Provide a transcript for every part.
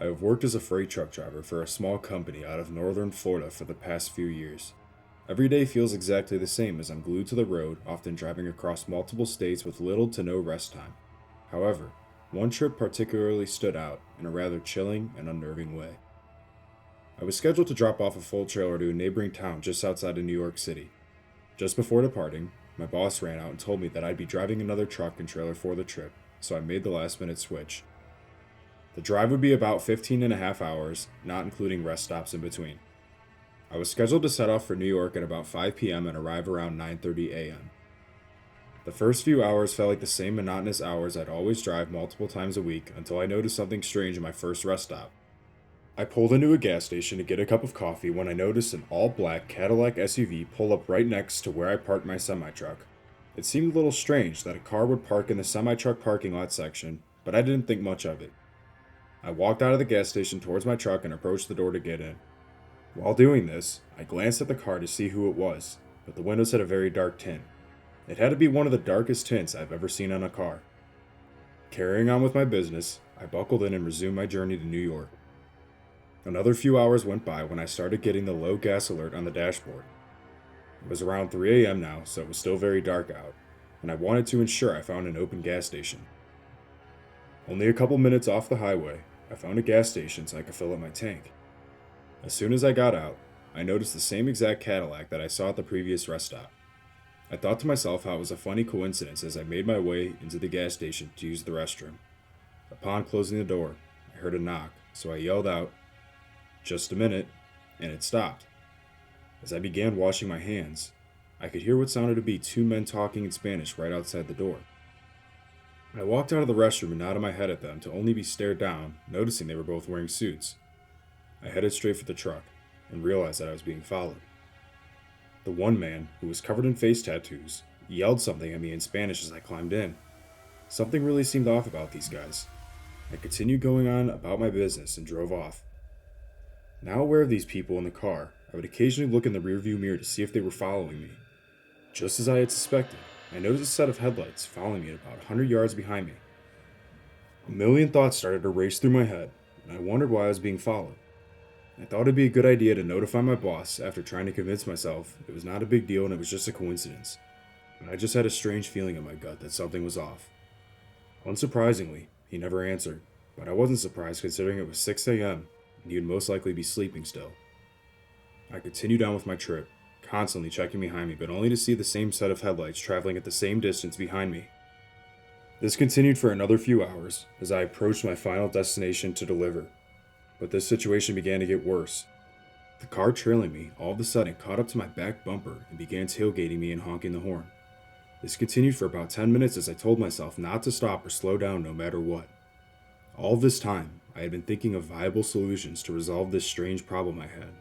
I have worked as a freight truck driver for a small company out of northern Florida for the past few years. Every day feels exactly the same as I'm glued to the road, often driving across multiple states with little to no rest time. However, one trip particularly stood out in a rather chilling and unnerving way. I was scheduled to drop off a full trailer to a neighboring town just outside of New York City. Just before departing, my boss ran out and told me that I'd be driving another truck and trailer for the trip, so I made the last minute switch. The drive would be about 15 and a half hours, not including rest stops in between. I was scheduled to set off for New York at about 5 p.m. and arrive around 9:30 a.m. The first few hours felt like the same monotonous hours I'd always drive multiple times a week until I noticed something strange in my first rest stop. I pulled into a gas station to get a cup of coffee when I noticed an all-black Cadillac SUV pull up right next to where I parked my semi-truck. It seemed a little strange that a car would park in the semi-truck parking lot section, but I didn't think much of it. I walked out of the gas station towards my truck and approached the door to get in. While doing this, I glanced at the car to see who it was, but the windows had a very dark tint. It had to be one of the darkest tints I've ever seen on a car. Carrying on with my business, I buckled in and resumed my journey to New York. Another few hours went by when I started getting the low gas alert on the dashboard. It was around 3 a.m. now, so it was still very dark out, and I wanted to ensure I found an open gas station. Only a couple minutes off the highway, I found a gas station so I could fill up my tank. As soon as I got out, I noticed the same exact Cadillac that I saw at the previous rest stop. I thought to myself how it was a funny coincidence as I made my way into the gas station to use the restroom. Upon closing the door, I heard a knock, so I yelled out, "Just a minute," and it stopped. As I began washing my hands, I could hear what sounded to be two men talking in Spanish right outside the door. I walked out of the restroom and nodded my head at them to only be stared down, noticing they were both wearing suits. I headed straight for the truck and realized that I was being followed. The one man, who was covered in face tattoos, yelled something at me in Spanish as I climbed in. Something really seemed off about these guys. I continued going on about my business and drove off. Now aware of these people in the car, I would occasionally look in the rearview mirror to see if they were following me. Just as I had suspected, I noticed a set of headlights following me at about 100 yards behind me. A million thoughts started to race through my head, and I wondered why I was being followed. I thought it'd be a good idea to notify my boss after trying to convince myself it was not a big deal and it was just a coincidence. But I just had a strange feeling in my gut that something was off. Unsurprisingly, he never answered, but I wasn't surprised considering it was 6 a.m. and he would most likely be sleeping still. I continued on with my trip, constantly checking behind me, but only to see the same set of headlights traveling at the same distance behind me. This continued for another few hours as I approached my final destination to deliver. But this situation began to get worse. The car trailing me all of a sudden caught up to my back bumper and began tailgating me and honking the horn. This continued for about 10 minutes as I told myself not to stop or slow down no matter what. All of this time, I had been thinking of viable solutions to resolve this strange problem I had.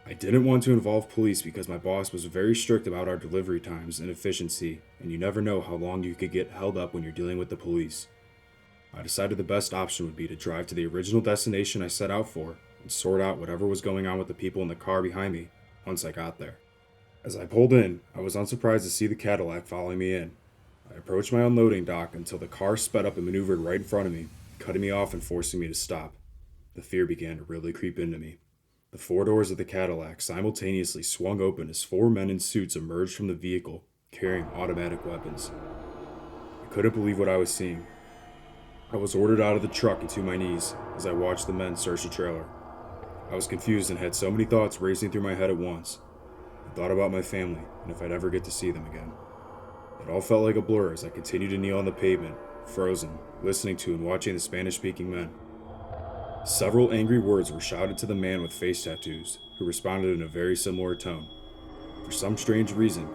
I didn't want to involve police because my boss was very strict about our delivery times and efficiency, and you never know how long you could get held up when you're dealing with the police. I decided the best option would be to drive to the original destination I set out for and sort out whatever was going on with the people in the car behind me once I got there. As I pulled in, I was unsurprised to see the Cadillac following me in. I approached my unloading dock until the car sped up and maneuvered right in front of me, cutting me off and forcing me to stop. The fear began to really creep into me. The four doors of the Cadillac simultaneously swung open as four men in suits emerged from the vehicle, carrying automatic weapons. I couldn't believe what I was seeing. I was ordered out of the truck and to my knees as I watched the men search the trailer. I was confused and had so many thoughts racing through my head at once. I thought about my family and if I'd ever get to see them again. It all felt like a blur as I continued to kneel on the pavement, frozen, listening to and watching the Spanish-speaking men. Several angry words were shouted to the man with face tattoos, who responded in a very similar tone. For some strange reason,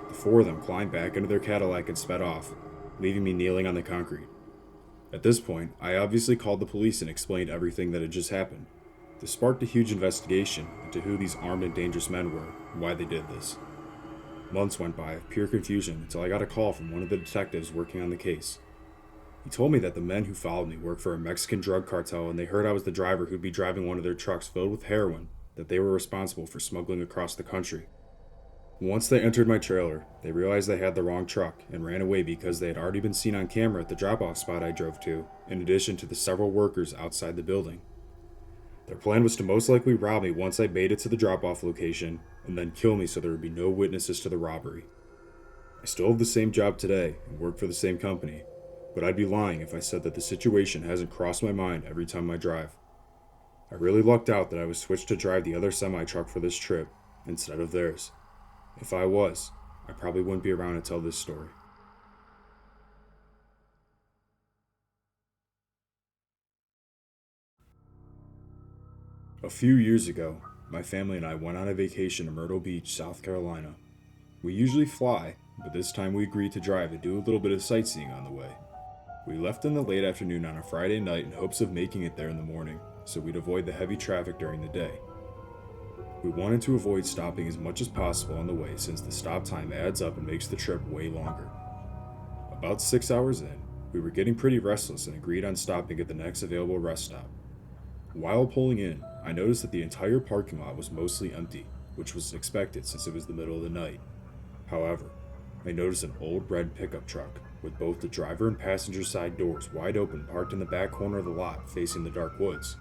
the four of them climbed back into their Cadillac and sped off, leaving me kneeling on the concrete. At this point, I obviously called the police and explained everything that had just happened. This sparked a huge investigation into who these armed and dangerous men were and why they did this. Months went by of pure confusion until I got a call from one of the detectives working on the case. He told me that the men who followed me worked for a Mexican drug cartel and they heard I was the driver who'd be driving one of their trucks filled with heroin that they were responsible for smuggling across the country. Once they entered my trailer, they realized they had the wrong truck and ran away because they had already been seen on camera at the drop-off spot I drove to, in addition to the several workers outside the building. Their plan was to most likely rob me once I made it to the drop-off location, and then kill me so there would be no witnesses to the robbery. I still have the same job today and work for the same company, but I'd be lying if I said that the situation hasn't crossed my mind every time I drive. I really lucked out that I was switched to drive the other semi-truck for this trip instead of theirs. If I was, I probably wouldn't be around to tell this story. A few years ago, my family and I went on a vacation to Myrtle Beach, South Carolina. We usually fly, but this time we agreed to drive and do a little bit of sightseeing on the way. We left in the late afternoon on a Friday night in hopes of making it there in the morning, so we'd avoid the heavy traffic during the day. We wanted to avoid stopping as much as possible on the way since the stop time adds up and makes the trip way longer. About 6 hours in, we were getting pretty restless and agreed on stopping at the next available rest stop. While pulling in, I noticed that the entire parking lot was mostly empty, which was expected since it was the middle of the night. However, I noticed an old red pickup truck with both the driver and passenger side doors wide open parked in the back corner of the lot facing the dark woods.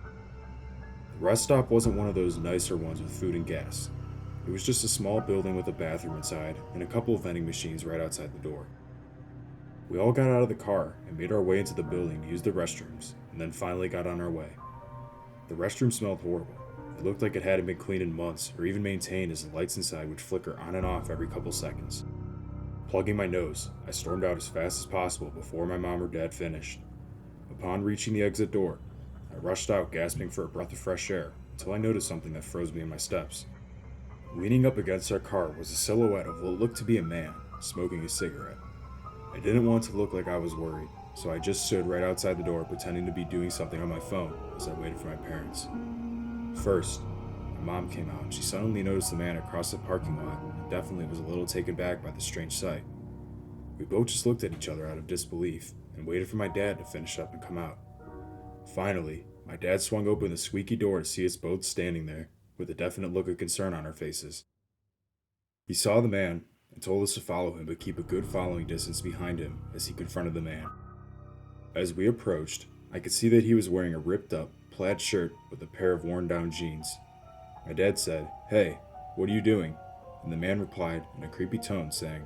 The rest stop wasn't one of those nicer ones with food and gas. It was just a small building with a bathroom inside and a couple of vending machines right outside the door. We all got out of the car and made our way into the building to use the restrooms, and then finally got on our way. The restroom smelled horrible. It looked like it hadn't been cleaned in months or even maintained, as the lights inside would flicker on and off every couple seconds. Plugging my nose, I stormed out as fast as possible before my mom or dad finished. Upon reaching the exit door, I rushed out gasping for a breath of fresh air until I noticed something that froze me in my steps. Leaning up against our car was a silhouette of what looked to be a man smoking a cigarette. I didn't want to look like I was worried, so I just stood right outside the door pretending to be doing something on my phone as I waited for my parents. First, my mom came out and she suddenly noticed the man across the parking lot and definitely was a little taken back by the strange sight. We both just looked at each other out of disbelief and waited for my dad to finish up and come out. Finally, my dad swung open the squeaky door to see us both standing there with a definite look of concern on our faces. He saw the man and told us to follow him but keep a good following distance behind him as he confronted the man. As we approached, I could see that he was wearing a ripped up plaid shirt with a pair of worn down jeans. My dad said, "Hey, what are you doing?" And the man replied in a creepy tone saying,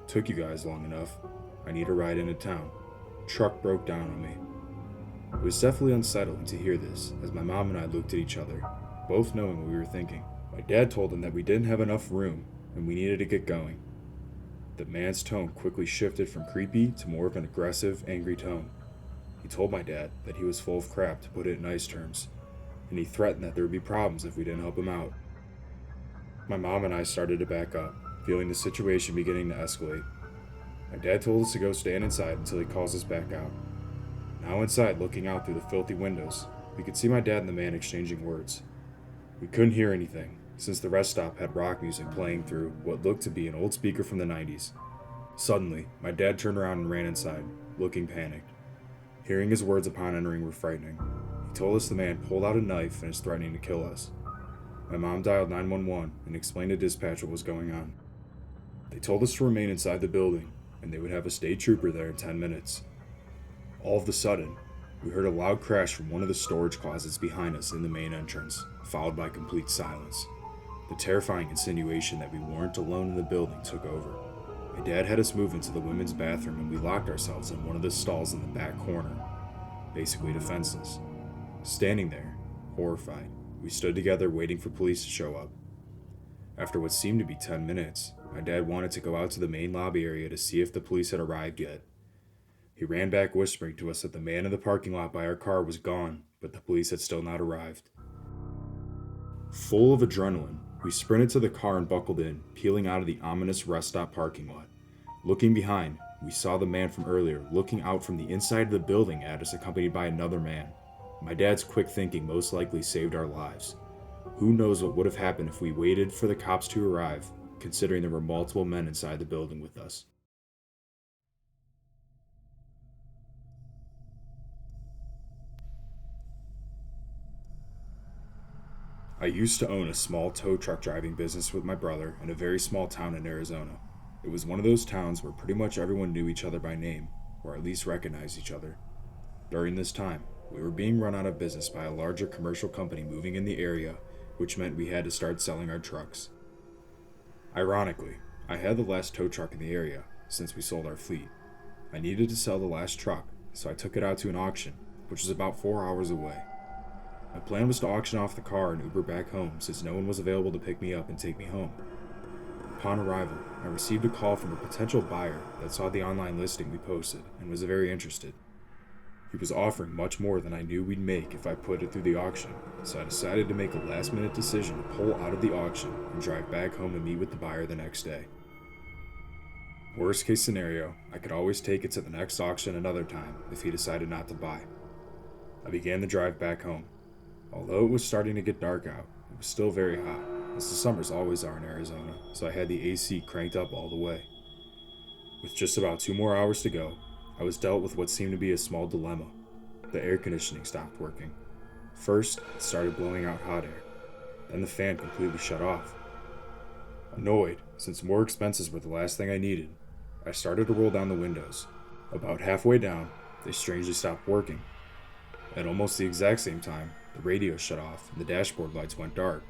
"Took you guys long enough. I need a ride into town. Truck broke down on me." It was definitely unsettling to hear this, as my mom and I looked at each other, both knowing what we were thinking. My dad told him that we didn't have enough room and we needed to get going. The man's tone quickly shifted from creepy to more of an aggressive, angry tone. He told my dad that he was full of crap, to put it in nice terms, and he threatened that there would be problems if we didn't help him out. My mom and I started to back up, feeling the situation beginning to escalate. My dad told us to go stand inside until he calls us back out. Now inside, looking out through the filthy windows, we could see my dad and the man exchanging words. We couldn't hear anything, since the rest stop had rock music playing through what looked to be an old speaker from the 90s. Suddenly, my dad turned around and ran inside, looking panicked. Hearing his words upon entering were frightening. He told us the man pulled out a knife and is threatening to kill us. My mom dialed 911 and explained to dispatch what was going on. They told us to remain inside the building, and they would have a state trooper there in 10 minutes. All of a sudden, we heard a loud crash from one of the storage closets behind us in the main entrance, followed by complete silence. The terrifying insinuation that we weren't alone in the building took over. My dad had us move into the women's bathroom and we locked ourselves in one of the stalls in the back corner, basically defenseless. Standing there, horrified, we stood together waiting for police to show up. After what seemed to be 10 minutes, my dad wanted to go out to the main lobby area to see if the police had arrived yet. He ran back whispering to us that the man in the parking lot by our car was gone, but the police had still not arrived. Full of adrenaline, we sprinted to the car and buckled in, peeling out of the ominous rest stop parking lot. Looking behind, we saw the man from earlier looking out from the inside of the building at us, accompanied by another man. My dad's quick thinking most likely saved our lives. Who knows what would have happened if we waited for the cops to arrive, considering there were multiple men inside the building with us. I used to own a small tow truck driving business with my brother in a very small town in Arizona. It was one of those towns where pretty much everyone knew each other by name, or at least recognized each other. During this time, We were being run out of business by a larger commercial company moving in the area, which meant we had to start selling our trucks. Ironically, I had the last tow truck in the area since we sold our fleet. I needed to sell the last truck, so I took it out to an auction, which was about 4 hours away. My plan was to auction off the car and Uber back home since no one was available to pick me up and take me home. Upon arrival, I received a call from a potential buyer that saw the online listing we posted and was very interested. He was offering much more than I knew we'd make if I put it through the auction, so I decided to make a last-minute decision to pull out of the auction and drive back home to meet with the buyer the next day. Worst case scenario, I could always take it to the next auction another time if he decided not to buy. I began the drive back home. Although it was starting to get dark out, it was still very hot, as the summers always are in Arizona, so I had the AC cranked up all the way. With just about 2 more hours to go, I was dealt with what seemed to be a small dilemma. The air conditioning stopped working. First, it started blowing out hot air. Then the fan completely shut off. Annoyed, since more expenses were the last thing I needed, I started to roll down the windows. About halfway down, they strangely stopped working. At almost the exact same time, the radio shut off and the dashboard lights went dark.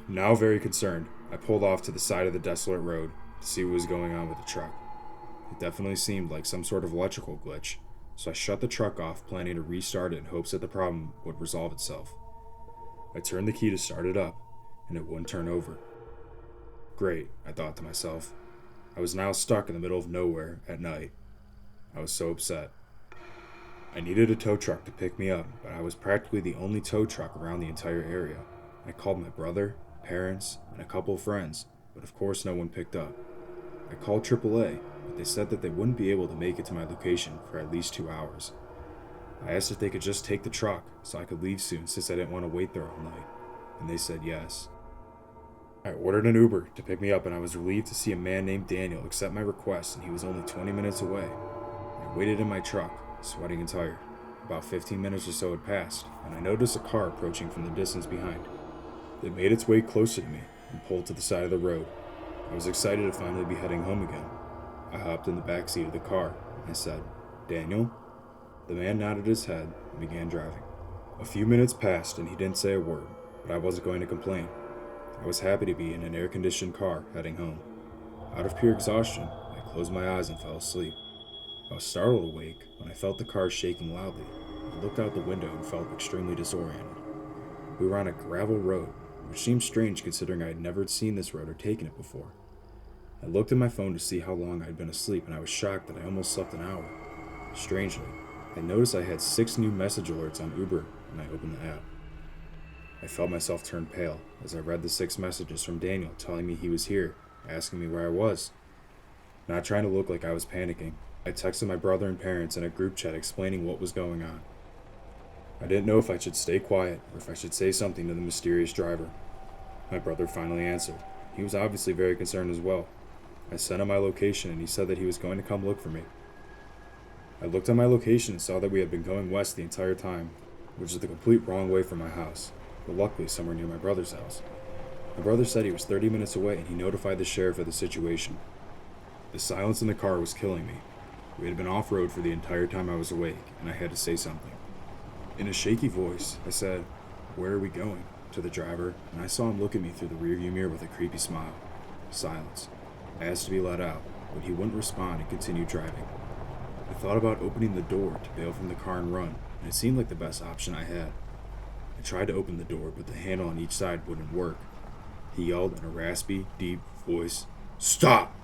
Now very concerned, I pulled off to the side of the desolate road to see what was going on with the truck. It definitely seemed like some sort of electrical glitch, so I shut the truck off, planning to restart it in hopes that the problem would resolve itself. I turned the key to start it up, and it wouldn't turn over. Great, I thought to myself. I was now stuck in the middle of nowhere at night. I was so upset. I needed a tow truck to pick me up, but I was practically the only tow truck around the entire area. I called my brother, parents, and a couple of friends, but of course no one picked up. I called AAA, but they said that they wouldn't be able to make it to my location for at least 2 hours. I asked if they could just take the truck so I could leave soon since I didn't want to wait there all night, and they said yes. I ordered an Uber to pick me up, and I was relieved to see a man named Daniel accept my request, and he was only 20 minutes away. I waited in my truck, sweating and tired. About 15 minutes or so had passed, and I noticed a car approaching from the distance behind. It made its way closer to me and pulled to the side of the road. I was excited to finally be heading home again. I hopped in the back seat of the car and I said, "Daniel?" The man nodded his head and began driving. A few minutes passed and he didn't say a word, but I wasn't going to complain. I was happy to be in an air-conditioned car heading home. Out of pure exhaustion, I closed my eyes and fell asleep. I was startled awake when I felt the car shaking loudly. I looked out the window and felt extremely disoriented. We were on a gravel road, which seemed strange considering I had never seen this road or taken it before. I looked at my phone to see how long I had been asleep, and I was shocked that I almost slept an hour. Strangely, I noticed I had 6 new message alerts on Uber when I opened the app. I felt myself turn pale as I read the 6 messages from Daniel telling me he was here, asking me where I was. Not trying to look like I was panicking, I texted my brother and parents in a group chat explaining what was going on. I didn't know if I should stay quiet or if I should say something to the mysterious driver. My brother finally answered. He was obviously very concerned as well. I sent him my location and he said that he was going to come look for me. I looked at my location and saw that we had been going west the entire time, which is the complete wrong way from my house, but luckily somewhere near my brother's house. My brother said he was 30 minutes away and he notified the sheriff of the situation. The silence in the car was killing me. We had been off-road for the entire time I was awake, and I had to say something. In a shaky voice, I said, "Where are we going?" to the driver, and I saw him look at me through the rearview mirror with a creepy smile. Silence. I asked to be let out, but he wouldn't respond and continued driving. I thought about opening the door to bail from the car and run, and it seemed like the best option I had. I tried to open the door, but the handle on each side wouldn't work. He yelled in a raspy, deep voice, "Stop!"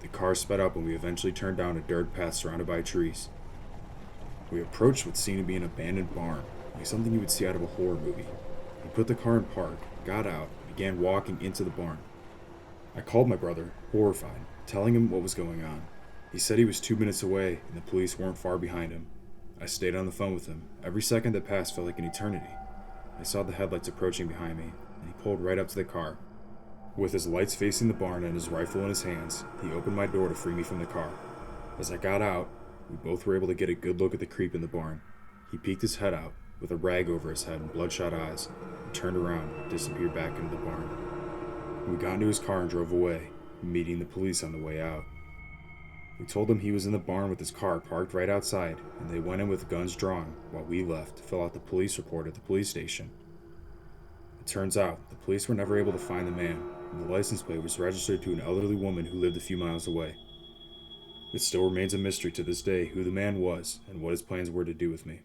The car sped up and we eventually turned down a dirt path surrounded by trees. We approached what seemed to be an abandoned barn, like something you would see out of a horror movie. We put the car in park, got out, and began walking into the barn. I called my brother, horrified, telling him what was going on. He said he was 2 minutes away and the police weren't far behind him. I stayed on the phone with him. Every second that passed felt like an eternity. I saw the headlights approaching behind me, and he pulled right up to the car. With his lights facing the barn and his rifle in his hands, he opened my door to free me from the car. As I got out, we both were able to get a good look at the creep in the barn. He peeked his head out, with a rag over his head and bloodshot eyes, and turned around and disappeared back into the barn. We got into his car and drove away, meeting the police on the way out. We told them he was in the barn with his car parked right outside, and they went in with guns drawn while we left to fill out the police report at the police station. It turns out the police were never able to find the man, and the license plate was registered to an elderly woman who lived a few miles away. It still remains a mystery to this day who the man was and what his plans were to do with me.